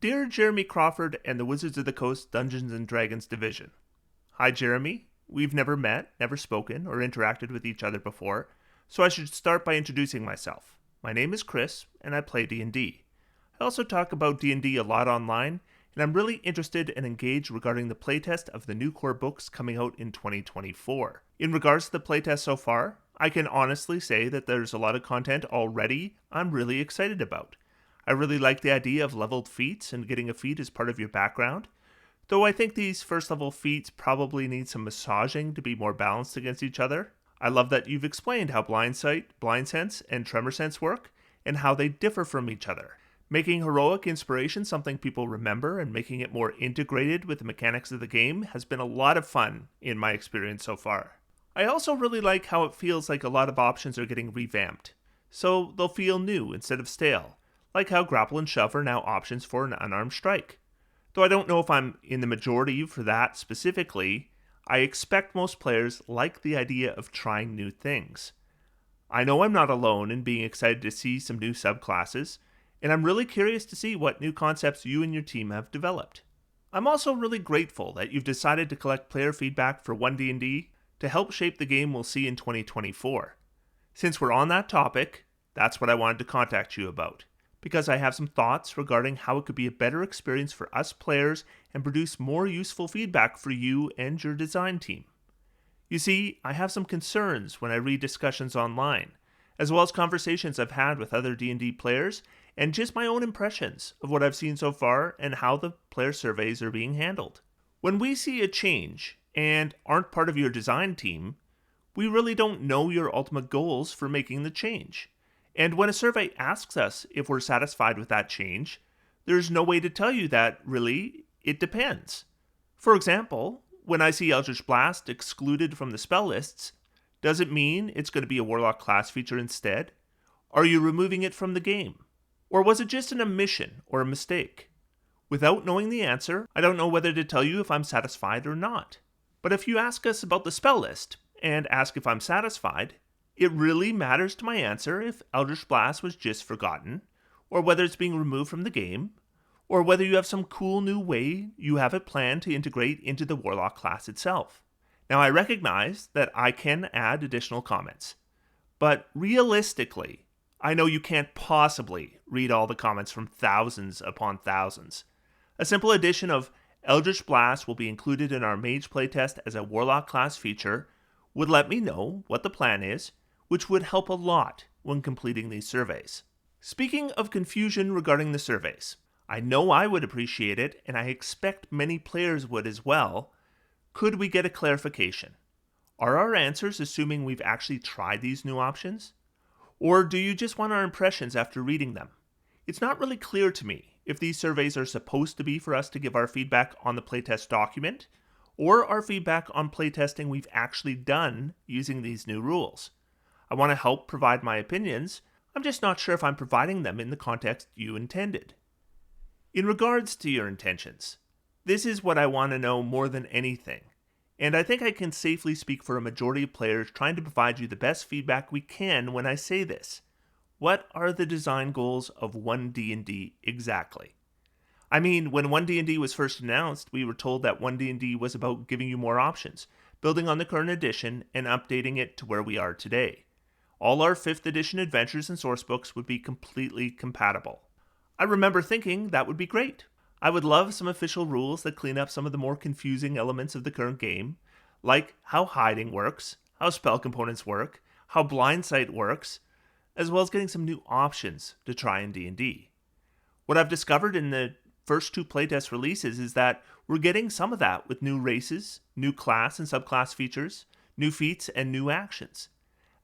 Dear Jeremy Crawford and the Wizards of the Coast Dungeons & Dragons Division. Hi Jeremy, we've never met, never spoken, or interacted with each other before, so I should start by introducing myself. My name is Chris, and I play D&D. I also talk about D&D a lot online, and I'm really interested and engaged regarding the playtest of the new core books coming out in 2024. In regards to the playtest so far, I can honestly say that there's a lot of content already I'm really excited about. I really like the idea of leveled feats and getting a feat as part of your background, though I think these first level feats probably need some massaging to be more balanced against each other. I love that you've explained how Blind Sight, Blind Sense, and Tremor Sense work, and how they differ from each other, making heroic inspiration something people remember and making it more integrated with the mechanics of the game has been a lot of fun in my experience so far. I also really like how it feels like a lot of options are getting revamped, so they'll feel new instead of stale, like how grapple and shove are now options for an unarmed strike. Though I don't know if I'm in the majority for that specifically, I expect most players like the idea of trying new things. I know I'm not alone in being excited to see some new subclasses, and I'm really curious to see what new concepts you and your team have developed. I'm also really grateful that you've decided to collect player feedback for OneD&D to help shape the game we'll see in 2024. Since we're on that topic, that's what I wanted to contact you about, because I have some thoughts regarding how it could be a better experience for us players and produce more useful feedback for you and your design team. You see, I have some concerns when I read discussions online, as well as conversations I've had with other D&D players, and just my own impressions of what I've seen so far and how the player surveys are being handled. When we see a change and aren't part of your design team, we really don't know your ultimate goals for making the change. And when a survey asks us if we're satisfied with that change, there's no way to tell you that, really, it depends. For example, when I see Eldritch Blast excluded from the spell lists, does it mean it's going to be a Warlock class feature instead? Are you removing it from the game? Or was it just an omission or a mistake? Without knowing the answer, I don't know whether to tell you if I'm satisfied or not. But if you ask us about the spell list, and ask if I'm satisfied, it really matters to my answer if Eldritch Blast was just forgotten, or whether it's being removed from the game, or whether you have some cool new way you have it planned to integrate into the Warlock class itself. Now I recognize that I can add additional comments, but realistically, I know you can't possibly read all the comments from thousands upon thousands. A simple addition of Eldritch Blast will be included in our Mage playtest as a Warlock class feature would let me know what the plan is, which would help a lot when completing these surveys. Speaking of confusion regarding the surveys, I know I would appreciate it, and I expect many players would as well. Could we get a clarification? Are our answers assuming we've actually tried these new options? Or do you just want our impressions after reading them? It's not really clear to me if these surveys are supposed to be for us to give our feedback on the playtest document, or our feedback on playtesting we've actually done using these new rules. I want to help provide my opinions, I'm just not sure if I'm providing them in the context you intended. In regards to your intentions, this is what I want to know more than anything, and I think I can safely speak for a majority of players trying to provide you the best feedback we can when I say this. What are the design goals of OneD&D exactly? I mean, when OneD&D was first announced, we were told that OneD&D was about giving you more options, building on the current edition, and updating it to where we are today. All our 5th edition adventures and sourcebooks would be completely compatible. I remember thinking that would be great. I would love some official rules that clean up some of the more confusing elements of the current game, like how hiding works, how spell components work, how blind sight works, as well as getting some new options to try in D&D. What I've discovered in the first 2 playtest releases is that we're getting some of that with new races, new class and subclass features, new feats, and new actions.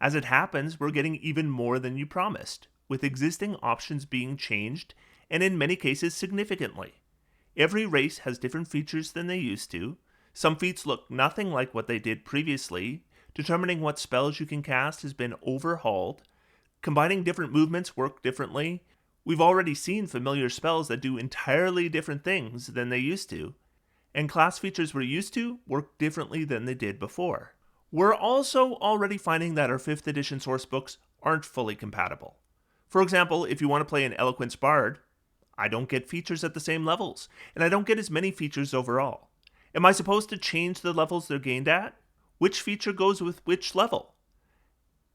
As it happens, we're getting even more than you promised, with existing options being changed, and in many cases significantly. Every race has different features than they used to. Some feats look nothing like what they did previously. Determining what spells you can cast has been overhauled. Combining different movements work differently. We've already seen familiar spells that do entirely different things than they used to. And class features we're used to work differently than they did before. We're also already finding that our 5th edition sourcebooks aren't fully compatible. For example, if you want to play an Eloquence Bard, I don't get features at the same levels, and I don't get as many features overall. Am I supposed to change the levels they're gained at? Which feature goes with which level?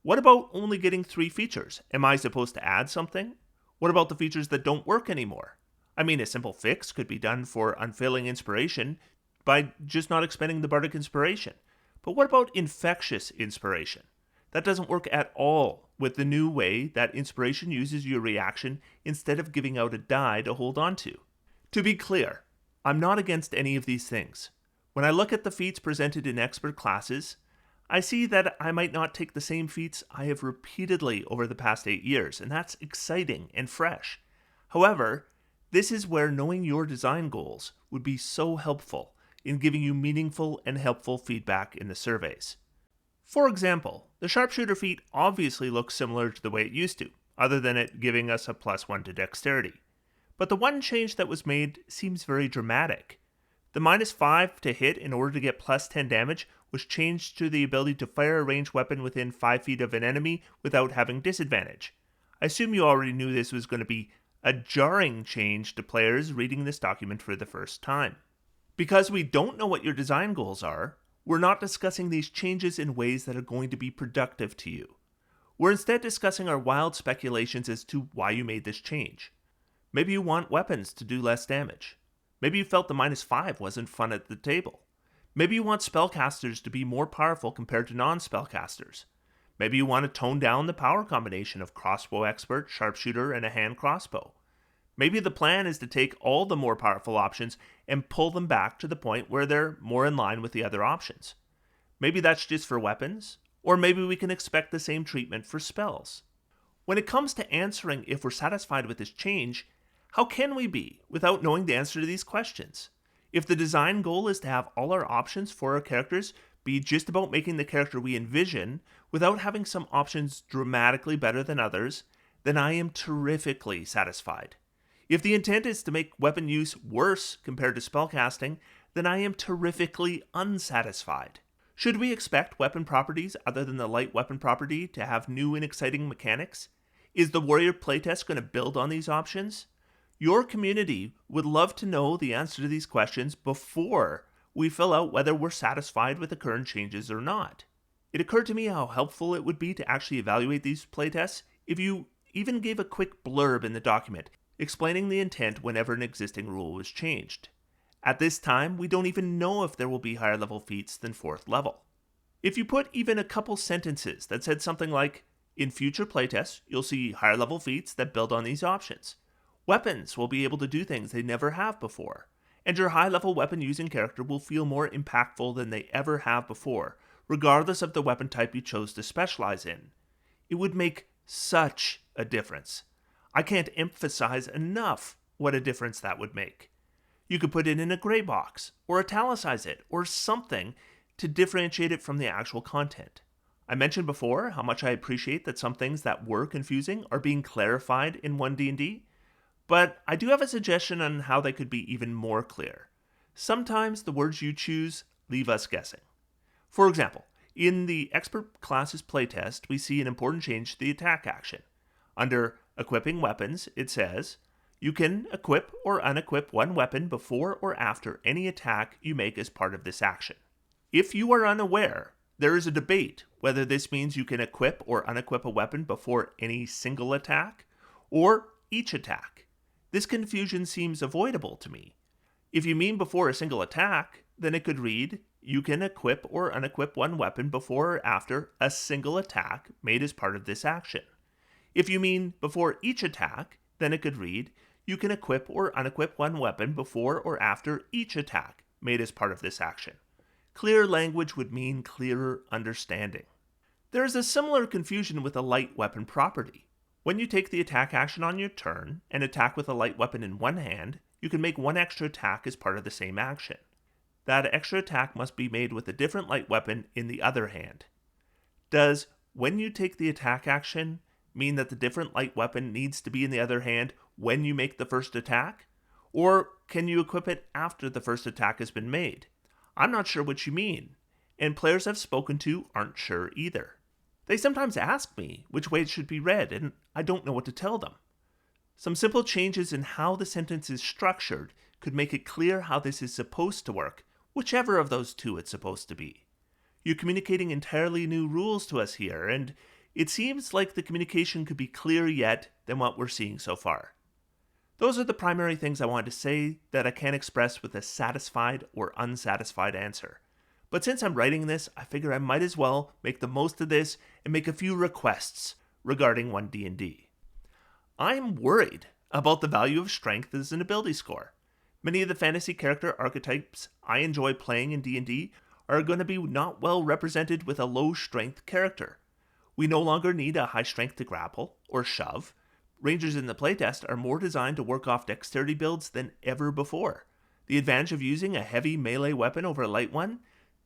What about only getting 3 features? Am I supposed to add something? What about the features that don't work anymore? I mean, a simple fix could be done for unfailing inspiration by just not expending the bardic inspiration. But what about infectious inspiration? That doesn't work at all with the new way that inspiration uses your reaction instead of giving out a die to hold on to. To be clear, I'm not against any of these things. When I look at the feats presented in expert classes, I see that I might not take the same feats I have repeatedly over the past 8 years, and that's exciting and fresh. However, this is where knowing your design goals would be so helpful in giving you meaningful and helpful feedback in the surveys. For example, the sharpshooter feat obviously looks similar to the way it used to, other than it giving us a +1 to dexterity. But the one change that was made seems very dramatic. The -5 to hit in order to get +10 damage was changed to the ability to fire a ranged weapon within 5 feet of an enemy without having disadvantage. I assume you already knew this was going to be a jarring change to players reading this document for the first time. Because we don't know what your design goals are, we're not discussing these changes in ways that are going to be productive to you. We're instead discussing our wild speculations as to why you made this change. Maybe you want weapons to do less damage. Maybe you felt the -5 wasn't fun at the table. Maybe you want spellcasters to be more powerful compared to non-spellcasters. Maybe you want to tone down the power combination of crossbow expert, sharpshooter, and a hand crossbow. Maybe the plan is to take all the more powerful options and pull them back to the point where they're more in line with the other options. Maybe that's just for weapons, or maybe we can expect the same treatment for spells. When it comes to answering if we're satisfied with this change, how can we be without knowing the answer to these questions? If the design goal is to have all our options for our characters be just about making the character we envision without having some options dramatically better than others, then I am terrifically satisfied. If the intent is to make weapon use worse compared to spellcasting, then I am terrifically unsatisfied. Should we expect weapon properties other than the light weapon property to have new and exciting mechanics? Is the Warrior playtest going to build on these options? Your community would love to know the answer to these questions before we fill out whether we're satisfied with the current changes or not. It occurred to me how helpful it would be to actually evaluate these playtests if you even gave a quick blurb in the document explaining the intent whenever an existing rule was changed. At this time, we don't even know if there will be higher level feats than 4th level. If you put even a couple sentences that said something like, in future playtests, you'll see higher level feats that build on these options. Weapons will be able to do things they never have before, and your high-level weapon-using character will feel more impactful than they ever have before, regardless of the weapon type you chose to specialize in. It would make such a difference. I can't emphasize enough what a difference that would make. You could put it in a gray box, or italicize it, or something to differentiate it from the actual content. I mentioned before how much I appreciate that some things that were confusing are being clarified in OneD&D, but I do have a suggestion on how they could be even more clear. Sometimes the words you choose leave us guessing. For example, in the Expert Classes playtest, we see an important change to the attack action. Under Equipping Weapons, it says, you can equip or unequip one weapon before or after any attack you make as part of this action. If you are unaware, there is a debate whether this means you can equip or unequip a weapon before any single attack, or each attack. This confusion seems avoidable to me. If you mean before a single attack, then it could read, you can equip or unequip one weapon before or after a single attack made as part of this action. If you mean before each attack, then it could read, you can equip or unequip one weapon before or after each attack made as part of this action. Clear language would mean clearer understanding. There is a similar confusion with a light weapon property. When you take the attack action on your turn and attack with a light weapon in one hand, you can make one extra attack as part of the same action. That extra attack must be made with a different light weapon in the other hand. Does when you take the attack action mean that the different light weapon needs to be in the other hand when you make the first attack? Or can you equip it after the first attack has been made? I'm not sure what you mean, and players I've spoken to aren't sure either. They sometimes ask me which way it should be read, and I don't know what to tell them. Some simple changes in how the sentence is structured could make it clear how this is supposed to work, whichever of those two it's supposed to be. You're communicating entirely new rules to us here, and it seems like the communication could be clearer yet than what we're seeing so far. Those are the primary things I wanted to say that I can't express with a satisfied or unsatisfied answer. But since I'm writing this, I figure I might as well make the most of this and make a few requests regarding OneD&D. I'm worried about the value of strength as an ability score. Many of the fantasy character archetypes I enjoy playing in D&D are going to be not well represented with a low strength character. We no longer need a high strength to grapple or shove. Rangers in the playtest are more designed to work off dexterity builds than ever before. The advantage of using a heavy melee weapon over a light one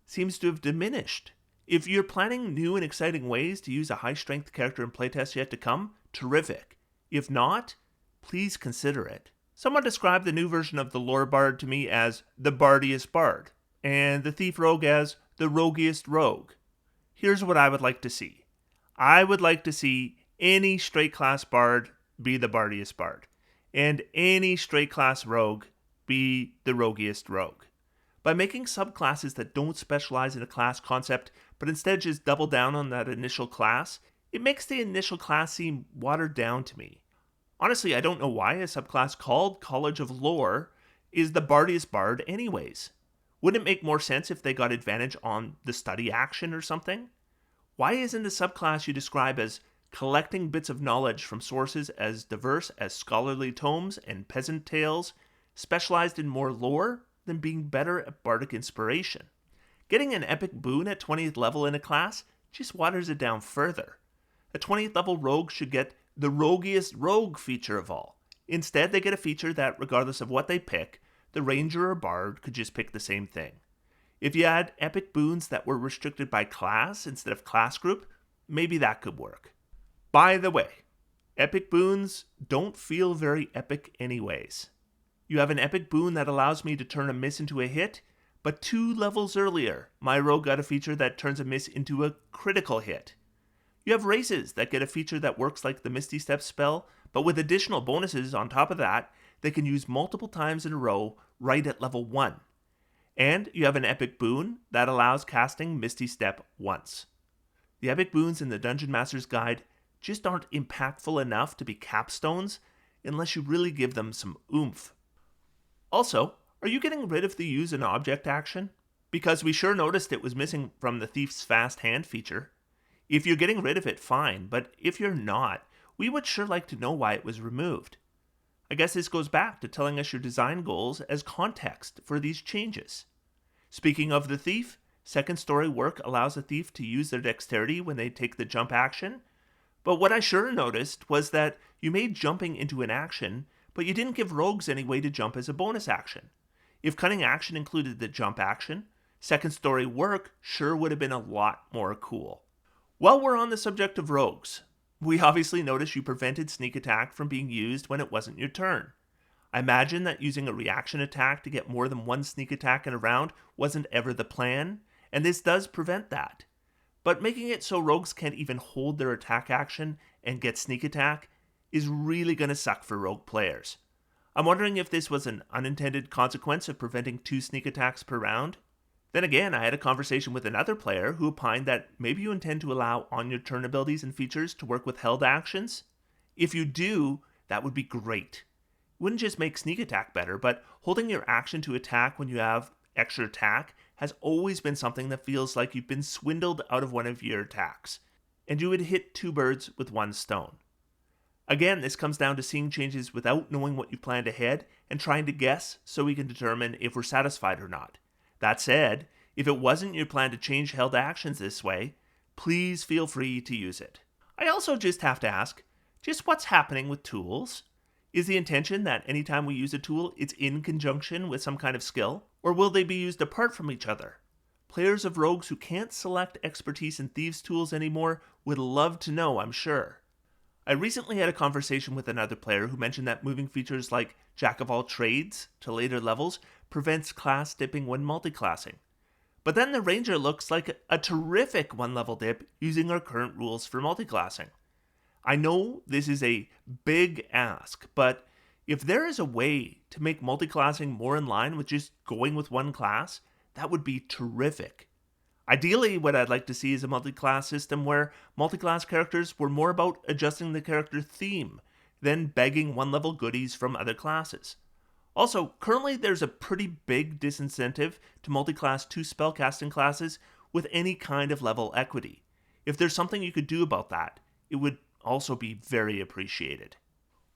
seems to have diminished. If you're planning new and exciting ways to use a high strength character in playtests yet to come, terrific. If not, please consider it. Someone described the new version of the lore bard to me as the bardiest bard, and the thief rogue as the roguiest rogue. Here's what I would like to see. I would like to see any straight class bard be the bardiest bard, and any straight class rogue be the roguiest rogue. By making subclasses that don't specialize in a class concept, but instead just double down on that initial class, it makes the initial class seem watered down to me. Honestly, I don't know why a subclass called College of Lore is the bardiest bard anyways. Wouldn't it make more sense if they got advantage on the study action or something? Why isn't a subclass you describe as collecting bits of knowledge from sources as diverse as scholarly tomes and peasant tales, specialized in more lore than being better at bardic inspiration? Getting an epic boon at 20th level in a class just waters it down further. A 20th level rogue should get the roguiest rogue feature of all. Instead, they get a feature that, regardless of what they pick, the ranger or bard could just pick the same thing. If you had epic boons that were restricted by class instead of class group, maybe that could work. By the way, epic boons don't feel very epic anyways. You have an epic boon that allows me to turn a miss into a hit, but 2 levels earlier, my rogue got a feature that turns a miss into a critical hit. You have races that get a feature that works like the Misty Step spell, but with additional bonuses on top of that, they can use multiple times in a row right at level 1. And you have an epic boon that allows casting Misty Step once. The epic boons in the Dungeon Master's Guide just aren't impactful enough to be capstones unless you really give them some oomph. Also, are you getting rid of the use an object action? Because we sure noticed it was missing from the Thief's Fast Hand feature. If you're getting rid of it, fine, but if you're not, we would sure like to know why it was removed. I guess this goes back to telling us your design goals as context for these changes. Speaking of the thief, second story work allows a thief to use their dexterity when they take the jump action, but what I sure noticed was that you made jumping into an action, but you didn't give rogues any way to jump as a bonus action. If cunning action included the jump action, second story work sure would have been a lot more cool. While we're on the subject of rogues, we obviously noticed you prevented sneak attack from being used when it wasn't your turn. I imagine that using a reaction attack to get more than one sneak attack in a round wasn't ever the plan, and this does prevent that. But making it so rogues can't even hold their attack action and get sneak attack is really going to suck for rogue players. I'm wondering if this was an unintended consequence of preventing 2 sneak attacks per round. Then again, I had a conversation with another player who opined that maybe you intend to allow on-your-turn abilities and features to work with held actions. If you do, that would be great. It wouldn't just make sneak attack better, but holding your action to attack when you have extra attack has always been something that feels like you've been swindled out of one of your attacks, and you would hit 2 birds with 1 stone. Again, this comes down to seeing changes without knowing what you planned ahead and trying to guess so we can determine if we're satisfied or not. That said, if it wasn't your plan to change held actions this way, please feel free to use it. I also just have to ask, just what's happening with tools? Is the intention that anytime we use a tool, it's in conjunction with some kind of skill? Or will they be used apart from each other? Players of rogues who can't select expertise in thieves' tools anymore would love to know, I'm sure. I recently had a conversation with another player who mentioned that moving features like Jack of all trades to later levels prevents class dipping when multiclassing. But then the ranger looks like a terrific 1-level dip using our current rules for multiclassing. I know this is a big ask, but if there is a way to make multiclassing more in line with just going with one class, that would be terrific. Ideally, what I'd like to see is a multi-class system where multi-class characters were more about adjusting the character theme than begging one-level goodies from other classes. Also, currently there's a pretty big disincentive to multi-class 2 spellcasting classes with any kind of level equity. If there's something you could do about that, it would also be very appreciated.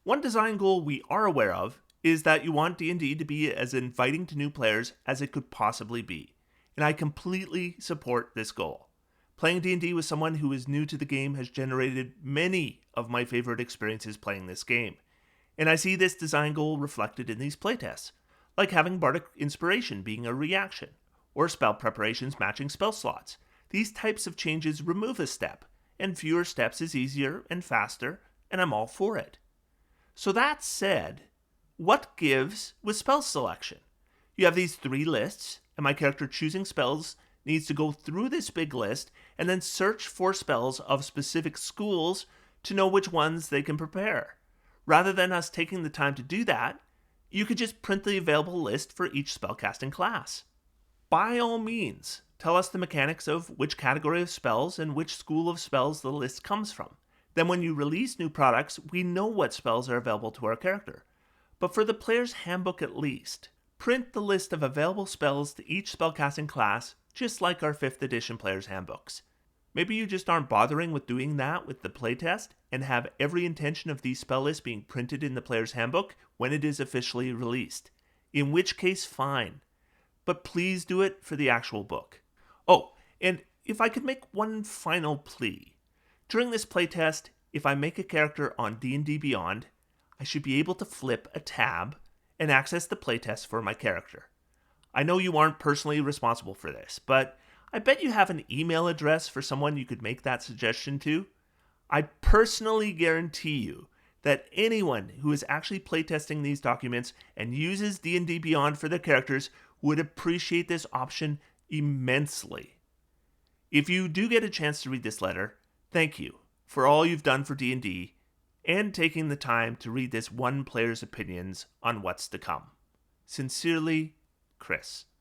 One design goal we are aware of is that you want D&D to be as inviting to new players as it could possibly be, and I completely support this goal. Playing D&D with someone who is new to the game has generated many of my favorite experiences playing this game, and I see this design goal reflected in these playtests, like having Bardic Inspiration being a reaction, or spell preparations matching spell slots. These types of changes remove a step, and fewer steps is easier and faster, and I'm all for it. So that said, what gives with spell selection? You have these 3 lists, and my character choosing spells needs to go through this big list and then search for spells of specific schools to know which ones they can prepare. Rather than us taking the time to do that, you could just print the available list for each spellcasting class. By all means, tell us the mechanics of which category of spells and which school of spells the list comes from. Then when you release new products, we know what spells are available to our character. But for the player's handbook at least, print the list of available spells to each spellcasting class, just like our 5th edition player's handbooks. Maybe you just aren't bothering with doing that with the playtest and have every intention of these spell lists being printed in the player's handbook when it is officially released. In which case, fine. But please do it for the actual book. Oh, and if I could make one final plea. During this playtest, if I make a character on D&D Beyond, I should be able to flip a tab and access the playtest for my character. I know you aren't personally responsible for this, but I bet you have an email address for someone you could make that suggestion to. I personally guarantee you that anyone who is actually playtesting these documents and uses D&D Beyond for their characters would appreciate this option immensely. If you do get a chance to read this letter, thank you for all you've done for D&D and taking the time to read this one player's opinions on what's to come. Sincerely, Chris.